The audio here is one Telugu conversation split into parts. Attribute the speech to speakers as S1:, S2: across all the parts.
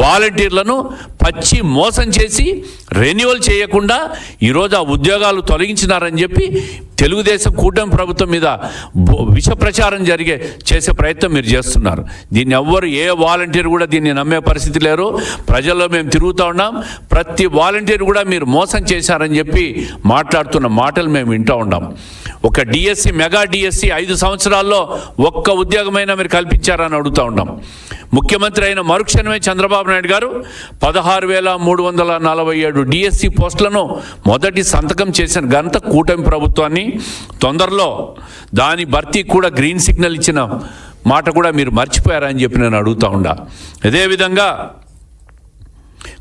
S1: వాలంటీర్లను పచ్చి మోసం చేసి రెన్యువల్ చేయకుండా ఈరోజు ఆ ఉద్యోగాలు తొలగించినారని చెప్పి తెలుగుదేశం కూటమి ప్రభుత్వం మీద విష ప్రచారం చేసే ప్రయత్నం మీరు చేస్తున్నారు. దీన్ని ఎవ్వరు ఏ వాలంటీర్ కూడా దీన్ని నమ్మే పరిస్థితి లేరు. ప్రజల్లో మేము తిరుగుతూ ఉన్నాం. ప్రతి వాలంటీర్ కూడా మీరు మోసం చేశారని చెప్పి మాట్లాడుతున్న మాటలు మేము వింటూ ఉన్నాం. ఒక డిఎస్సి మెగా డిఎస్సి 5 సంవత్సరాల్లో ఒక్క ఉద్యోగమైనా మీరు కల్పించారని అడుగుతూ ఉన్నాం. ముఖ్యమంత్రి అయిన మరుక్షణమే చంద్రబాబు నాయుడు గారు 16,347 డిఎస్సి పోస్టులను మొదటి సంతకం చేసిన ఘనత కూటమి ప్రభుత్వాన్ని. తొందరలో దాని భర్తీ కూడా గ్రీన్ సిగ్నల్ ఇచ్చిన మాట కూడా మీరు మర్చిపోయారని చెప్పి నేను అడుగుతూ ఉండా. అదేవిధంగా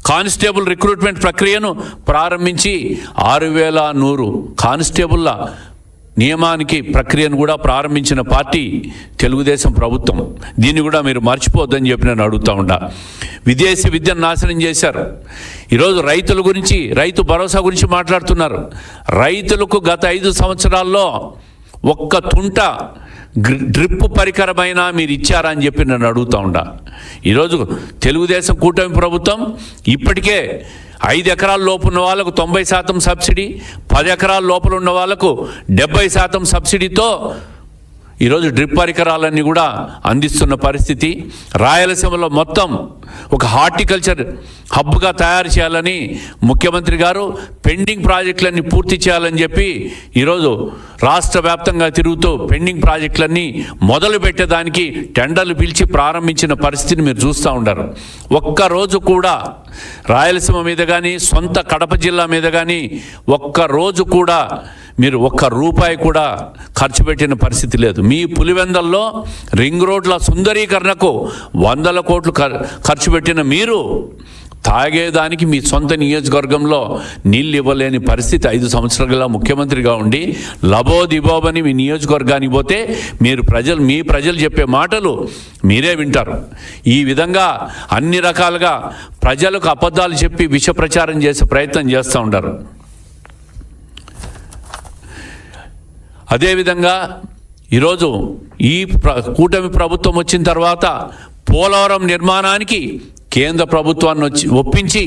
S1: కానిస్టేబుల్ రిక్రూట్మెంట్ ప్రక్రియను ప్రారంభించి 6,100 కానిస్టేబుల్ల నియమానికి ప్రక్రియను కూడా ప్రారంభించిన పార్టీ తెలుగుదేశం ప్రభుత్వం. దీన్ని కూడా మీరు మర్చిపోవద్దని చెప్పి నేను అడుగుతూ ఉండా. విదేశీ విద్యను నాశనం చేశారు. ఈరోజు రైతుల గురించి, రైతు భరోసా గురించి మాట్లాడుతున్నారు. రైతులకు గత 5 సంవత్సరాల్లో ఒక్క తుంట డ్రిప్ పరికరమైనా మీరు ఇచ్చారా అని చెప్పి నేను అడుగుతూ ఉండా. ఈరోజు తెలుగుదేశం కూటమి ప్రభుత్వం ఇప్పటికే 5 ఎకరాల లోపు ఉన్న వాళ్ళకు 90% సబ్సిడీ, 10 ఎకరాల లోపల ఉన్న వాళ్ళకు 70% సబ్సిడీతో ఈరోజు డ్రిప్ పరికరాలన్నీ కూడా అందిస్తున్న పరిస్థితి. రాయలసీమలో మొత్తం ఒక హార్టికల్చర్ హబ్గా తయారు చేయాలని ముఖ్యమంత్రి గారు పెండింగ్ ప్రాజెక్టులన్నీ పూర్తి చేయాలని చెప్పి ఈరోజు రాష్ట్ర వ్యాప్తంగా తిరుగుతూ పెండింగ్ ప్రాజెక్టులన్నీ మొదలు పెట్టేదానికి టెండర్లు పిలిచి ప్రారంభించిన పరిస్థితిని మీరు చూస్తూ ఉంటారు. ఒక్కరోజు కూడా రాయలసీమ మీద కానీ, సొంత కడప జిల్లా మీద కానీ ఒక్కరోజు కూడా మీరు ఒక్క రూపాయి కూడా ఖర్చు పెట్టిన పరిస్థితి లేదు. మీ పులివెందల్లో రింగ్ రోడ్ల సుందరీకరణకు 100 కోట్లు ఖర్చు పెట్టిన మీరు తాగేదానికి మీ సొంత నియోజకవర్గంలో నీళ్ళు ఇవ్వలేని పరిస్థితి 5 సంవత్సరాలుగా ముఖ్యమంత్రిగా ఉండి లబోదిబోబని మీ నియోజకవర్గానికి పోతే మీ ప్రజలు చెప్పే మాటలు మీరే వింటారు. ఈ విధంగా అన్ని రకాలుగా ప్రజలకు అబద్ధాలు చెప్పి విష ప్రచారం చేసే ప్రయత్నం చేస్తూ ఉంటారు. అదేవిధంగా ఈరోజు ఈ కూటమి ప్రభుత్వం వచ్చిన తర్వాత పోలవరం నిర్మాణానికి కేంద్ర ప్రభుత్వాన్ని ఒప్పించి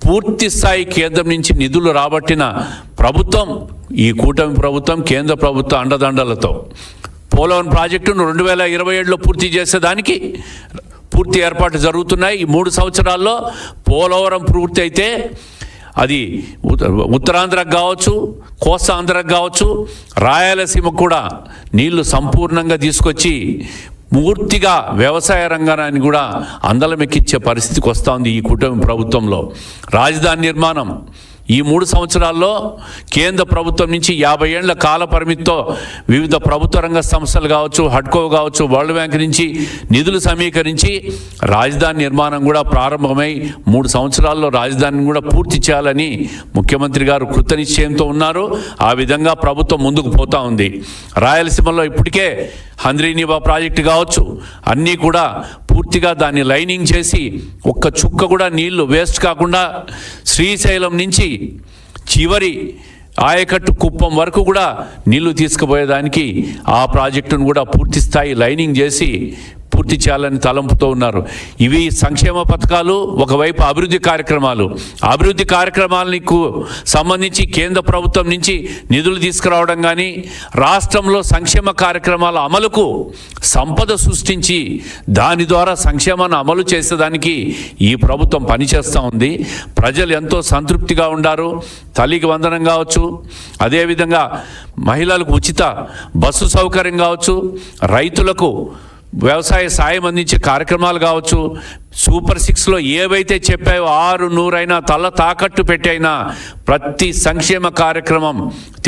S1: పూర్తి స్థాయి కేంద్రం నుంచి నిధులు రాబట్టిన ప్రభుత్వం ఈ కూటమి ప్రభుత్వం. కేంద్ర ప్రభుత్వ అండదండలతో పోలవరం ప్రాజెక్టును 2027లో పూర్తి చేసేదానికి పూర్తి ఏర్పాట్లు జరుగుతున్నాయి. ఈ 3 సంవత్సరాల్లో పోలవరం పూర్తి అయితే అది ఉత్తరాంధ్రకు కావచ్చు, కోస్తాంధ్రకు కావచ్చు, రాయలసీమకు కూడా నీళ్లు సంపూర్ణంగా తీసుకొచ్చి పూర్తిగా వ్యవసాయ రంగాన్ని కూడా అందలమెక్కించే పరిస్థితికి వస్తూ ఉంది ఈ కూటమి ప్రభుత్వంలో. రాజధాని నిర్మాణం ఈ 3 సంవత్సరాల్లో కేంద్ర ప్రభుత్వం నుంచి 50 ఏళ్ల కాల పరిమితితో వివిధ ప్రభుత్వ రంగ సంస్థలు కావచ్చు, హడ్కో కావచ్చు, వరల్డ్ బ్యాంక్ నుంచి నిధులు సమీకరించి రాజధాని నిర్మాణం కూడా ప్రారంభమై 3 సంవత్సరాల్లో రాజధానిని కూడా పూర్తి చేయాలని ముఖ్యమంత్రి గారు కృతనిశ్చయంతో ఉన్నారు. ఆ విధంగా ప్రభుత్వం ముందుకు పోతూ ఉంది. రాయలసీమలో ఇప్పటికే హంద్రీనీవా ప్రాజెక్టు కావచ్చు, అన్నీ కూడా పూర్తిగా దాన్ని లైనింగ్ చేసి ఒక్క చుక్క కూడా నీళ్లు వేస్ట్ కాకుండా శ్రీశైలం నుంచి చివరి ఆయకట్టు కుప్పం వరకు కూడా నీళ్లు తీసుకుపోయేదానికి ఆ ప్రాజెక్టును కూడా పూర్తి స్థాయి లైనింగ్ చేసి పూర్తి చేయాలని తలంపుతో ఉన్నారు. ఇవి సంక్షేమ పథకాలు, ఒకవైపు అభివృద్ధి కార్యక్రమాలు. అభివృద్ధి కార్యక్రమాలకు సంబంధించి కేంద్ర ప్రభుత్వం నుంచి నిధులు తీసుకురావడం కానీ, రాష్ట్రంలో సంక్షేమ కార్యక్రమాల అమలుకు సంపద సృష్టించి దాని ద్వారా సంక్షేమాన్ని అమలు చేసేదానికి ఈ ప్రభుత్వం పనిచేస్తూ ఉంది. ప్రజలు ఎంతో సంతృప్తిగా ఉన్నారు. తల్లికి వందనం కావచ్చు, అదేవిధంగా మహిళలకు ఉచిత బస్సు సౌకర్యం కావచ్చు, రైతులకు వ్యవసాయ సాయం అందించే కార్యక్రమాలు కావచ్చు, సూపర్ 6లో ఏవైతే చెప్పాయో 600 తల తాకట్టు పెట్టైనా ప్రతి సంక్షేమ కార్యక్రమం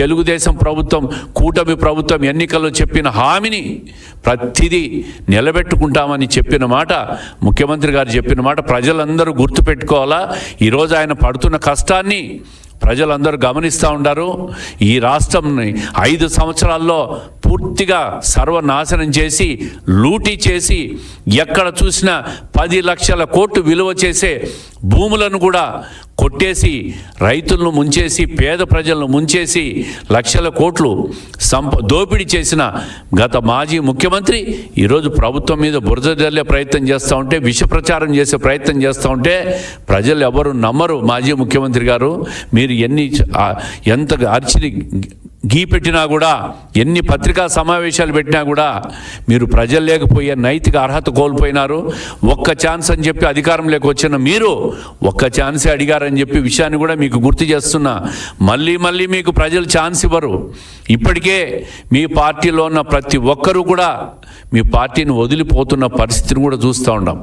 S1: తెలుగుదేశం ప్రభుత్వం, కూటమి ప్రభుత్వం ఎన్నికల్లో చెప్పిన హామీని ప్రతిదీ నిలబెట్టుకుంటామని చెప్పిన మాట, ముఖ్యమంత్రి గారు చెప్పిన మాట ప్రజలందరూ గుర్తుపెట్టుకోవాలా. ఈరోజు ఆయన పడుతున్న కష్టాన్ని ప్రజలందరూ గమనిస్తూ ఉంటారు. ఈ రాష్ట్రంని 5 సంవత్సరాల్లో పూర్తిగా సర్వనాశనం చేసి, లూటీ చేసి, ఎక్కడ చూసినా 10 లక్షల కోట్లు విలువ చేసే భూములను కూడా కొట్టేసి రైతులను ముంచేసి పేద ప్రజలను ముంచేసి లక్షల కోట్లు దోపిడీ చేసిన గత మాజీ ముఖ్యమంత్రి ఈరోజు ప్రభుత్వం మీద బురద జల్లే ప్రయత్నం చేస్తూ ఉంటే, విష ప్రచారం చేసే ప్రయత్నం చేస్తూ ఉంటే ప్రజలు ఎవరు నమ్మరు. మాజీ ముఖ్యమంత్రి గారు, మీరు ఎంత అరిచి గీ పెట్టినా కూడా, ఎన్ని పత్రికా సమావేశాలు పెట్టినా కూడా మీరు ప్రజలు లేకపోయే నైతిక అర్హత కోల్పోయినారు. ఒక్క ఛాన్స్ అని చెప్పి అధికారంలోకి వచ్చిన మీరు ఒక్క ఛాన్సే అడిగారని చెప్పి విషయాన్ని కూడా మీకు గుర్తు చేస్తున్నా. మళ్ళీ మీకు ప్రజలు ఛాన్స్ ఇవ్వరు. ఇప్పటికే మీ పార్టీలో ఉన్న ప్రతి ఒక్కరూ కూడా మీ పార్టీని వదిలిపోతున్న పరిస్థితిని కూడా చూస్తూ ఉన్నాం.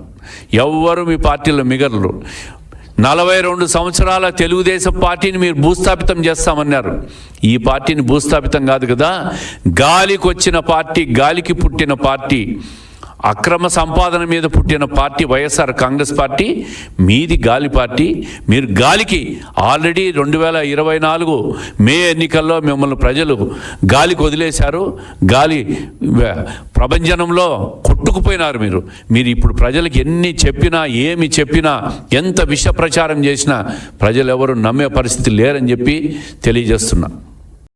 S1: ఎవ్వరు మీ పార్టీలో మిగలరు. 42 సంవత్సరాల తెలుగుదేశం పార్టీని మీరు భూస్థాపితం చేస్తామన్నారు. ఈ పార్టీని భూస్థాపితం కాదు కదా, గాలికి వచ్చిన పార్టీ, గాలికి పుట్టిన పార్టీ, అక్రమ సంపాదన మీద పుట్టిన పార్టీ వైఎస్ఆర్ కాంగ్రెస్ పార్టీ. మీది గాలి పార్టీ. మీరు గాలికి ఆల్రెడీ 2024 మే ఎన్నికల్లో మిమ్మల్ని ప్రజలు గాలికి వదిలేశారు. గాలి ప్రభంజనంలో కొట్టుకుపోయినారు మీరు ఇప్పుడు ప్రజలకు ఎన్ని చెప్పినా, ఏమి చెప్పినా, ఎంత విష ప్రచారం చేసినా ప్రజలు ఎవరు నమ్మే పరిస్థితి లేరని చెప్పి తెలియజేస్తున్నా.